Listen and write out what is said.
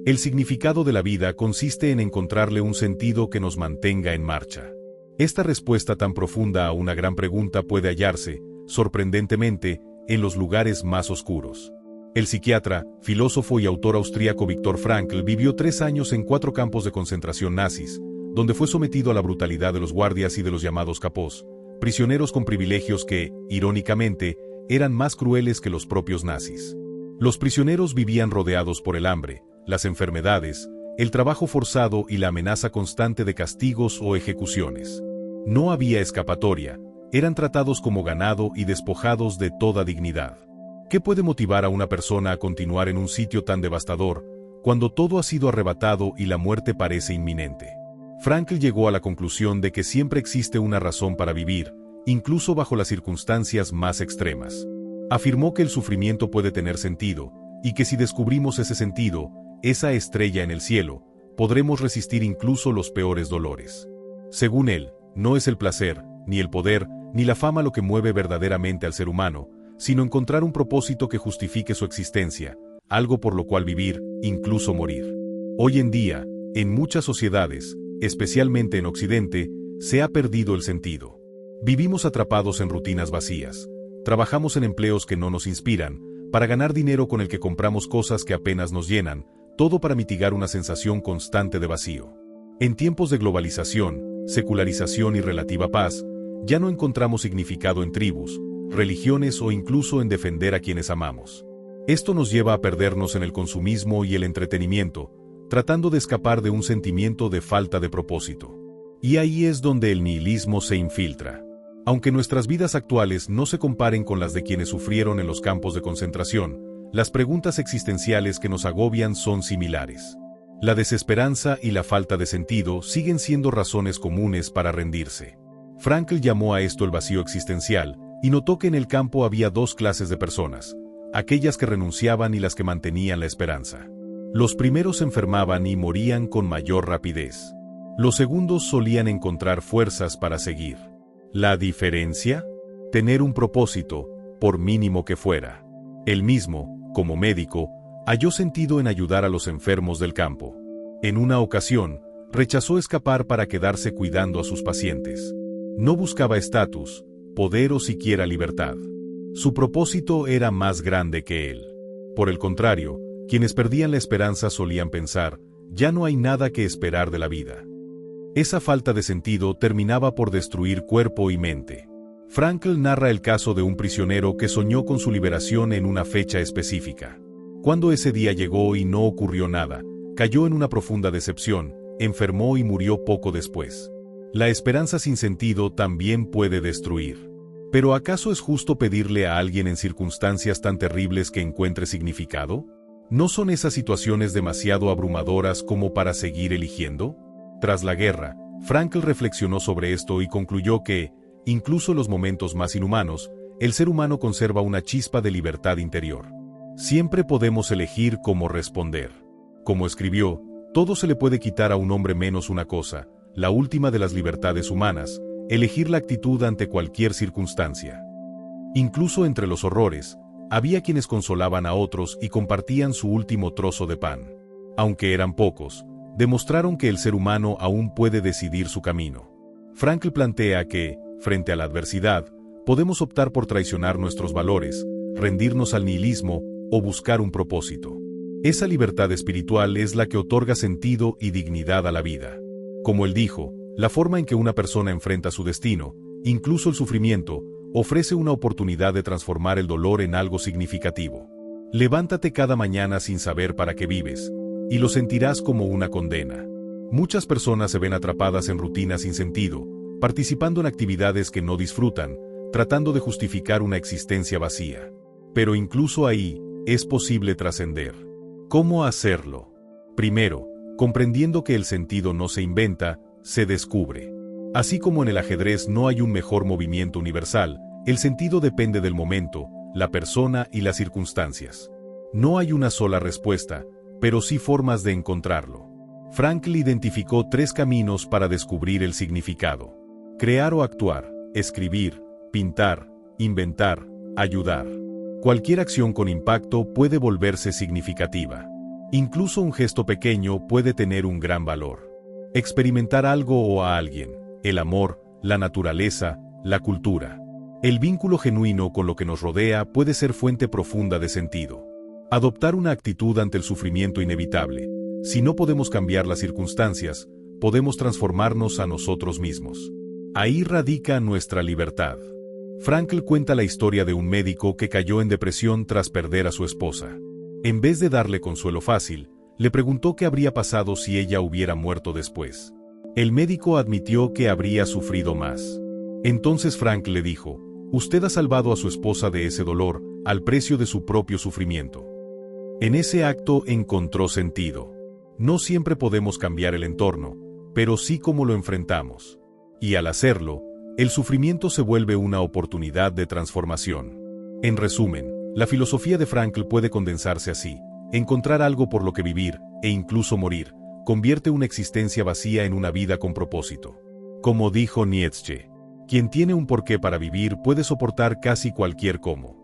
El significado de la vida consiste en encontrarle un sentido que nos mantenga en marcha. Esta respuesta tan profunda a una gran pregunta puede hallarse, sorprendentemente, en los lugares más oscuros. El psiquiatra, filósofo y autor austríaco Viktor Frankl vivió 3 años en 4 campos de concentración nazis, donde fue sometido a la brutalidad de los guardias y de los llamados capós, prisioneros con privilegios que, irónicamente, eran más crueles que los propios nazis. Los prisioneros vivían rodeados por el hambre, las enfermedades, el trabajo forzado y la amenaza constante de castigos o ejecuciones. No había escapatoria, eran tratados como ganado y despojados de toda dignidad. ¿Qué puede motivar a una persona a continuar en un sitio tan devastador, cuando todo ha sido arrebatado y la muerte parece inminente? Frankl llegó a la conclusión de que siempre existe una razón para vivir, incluso bajo las circunstancias más extremas. Afirmó que el sufrimiento puede tener sentido, y que si descubrimos ese sentido, esa estrella en el cielo, podremos resistir incluso los peores dolores. Según él, no es el placer, ni el poder, ni la fama lo que mueve verdaderamente al ser humano, sino encontrar un propósito que justifique su existencia, algo por lo cual vivir, incluso morir. Hoy en día, en muchas sociedades, especialmente en Occidente, se ha perdido el sentido. Vivimos atrapados en rutinas vacías. Trabajamos en empleos que no nos inspiran, para ganar dinero con el que compramos cosas que apenas nos llenan, todo para mitigar una sensación constante de vacío. En tiempos de globalización, secularización y relativa paz, ya no encontramos significado en tribus, religiones o incluso en defender a quienes amamos. Esto nos lleva a perdernos en el consumismo y el entretenimiento, tratando de escapar de un sentimiento de falta de propósito. Y ahí es donde el nihilismo se infiltra. Aunque nuestras vidas actuales no se comparen con las de quienes sufrieron en los campos de concentración, las preguntas existenciales que nos agobian son similares. La desesperanza y la falta de sentido siguen siendo razones comunes para rendirse. Frankl llamó a esto el vacío existencial, y notó que en el campo había 2 clases de personas, aquellas que renunciaban y las que mantenían la esperanza. Los primeros enfermaban y morían con mayor rapidez. Los segundos solían encontrar fuerzas para seguir. ¿La diferencia? Tener un propósito, por mínimo que fuera. Él mismo, como médico, halló sentido en ayudar a los enfermos del campo. En una ocasión, rechazó escapar para quedarse cuidando a sus pacientes. No buscaba estatus, poder o siquiera libertad. Su propósito era más grande que él. Por el contrario, quienes perdían la esperanza solían pensar, ya no hay nada que esperar de la vida. Esa falta de sentido terminaba por destruir cuerpo y mente. Frankl narra el caso de un prisionero que soñó con su liberación en una fecha específica. Cuando ese día llegó y no ocurrió nada, cayó en una profunda decepción, enfermó y murió poco después. La esperanza sin sentido también puede destruir. ¿Pero acaso es justo pedirle a alguien en circunstancias tan terribles que encuentre significado? ¿No son esas situaciones demasiado abrumadoras como para seguir eligiendo? Tras la guerra, Frankl reflexionó sobre esto y concluyó que, incluso en los momentos más inhumanos, el ser humano conserva una chispa de libertad interior. Siempre podemos elegir cómo responder. Como escribió, todo se le puede quitar a un hombre menos una cosa, la última de las libertades humanas, elegir la actitud ante cualquier circunstancia. Incluso entre los horrores, había quienes consolaban a otros y compartían su último trozo de pan. Aunque eran pocos, demostraron que el ser humano aún puede decidir su camino. Frankl plantea que, frente a la adversidad, podemos optar por traicionar nuestros valores, rendirnos al nihilismo o buscar un propósito. Esa libertad espiritual es la que otorga sentido y dignidad a la vida. Como él dijo, la forma en que una persona enfrenta su destino, incluso el sufrimiento, ofrece una oportunidad de transformar el dolor en algo significativo. Levántate cada mañana sin saber para qué vives, y lo sentirás como una condena. Muchas personas se ven atrapadas en rutinas sin sentido, participando en actividades que no disfrutan, tratando de justificar una existencia vacía. Pero incluso ahí, es posible trascender. ¿Cómo hacerlo? Primero, comprendiendo que el sentido no se inventa, se descubre. Así como en el ajedrez no hay un mejor movimiento universal, el sentido depende del momento, la persona y las circunstancias. No hay una sola respuesta, pero sí formas de encontrarlo. Frankl identificó 3 caminos para descubrir el significado: crear o actuar, escribir, pintar, inventar, ayudar. Cualquier acción con impacto puede volverse significativa. Incluso un gesto pequeño puede tener un gran valor. Experimentar algo o a alguien, el amor, la naturaleza, la cultura. El vínculo genuino con lo que nos rodea puede ser fuente profunda de sentido. Adoptar una actitud ante el sufrimiento inevitable. Si no podemos cambiar las circunstancias, podemos transformarnos a nosotros mismos. Ahí radica nuestra libertad. Frankl cuenta la historia de un médico que cayó en depresión tras perder a su esposa. En vez de darle consuelo fácil, le preguntó qué habría pasado si ella hubiera muerto después. El médico admitió que habría sufrido más. Entonces Frankl le dijo: «Usted ha salvado a su esposa de ese dolor, al precio de su propio sufrimiento». En ese acto encontró sentido. No siempre podemos cambiar el entorno, pero sí cómo lo enfrentamos. Y al hacerlo, el sufrimiento se vuelve una oportunidad de transformación. En resumen, la filosofía de Frankl puede condensarse así: encontrar algo por lo que vivir, e incluso morir, convierte una existencia vacía en una vida con propósito. Como dijo Nietzsche, quien tiene un porqué para vivir puede soportar casi cualquier cómo.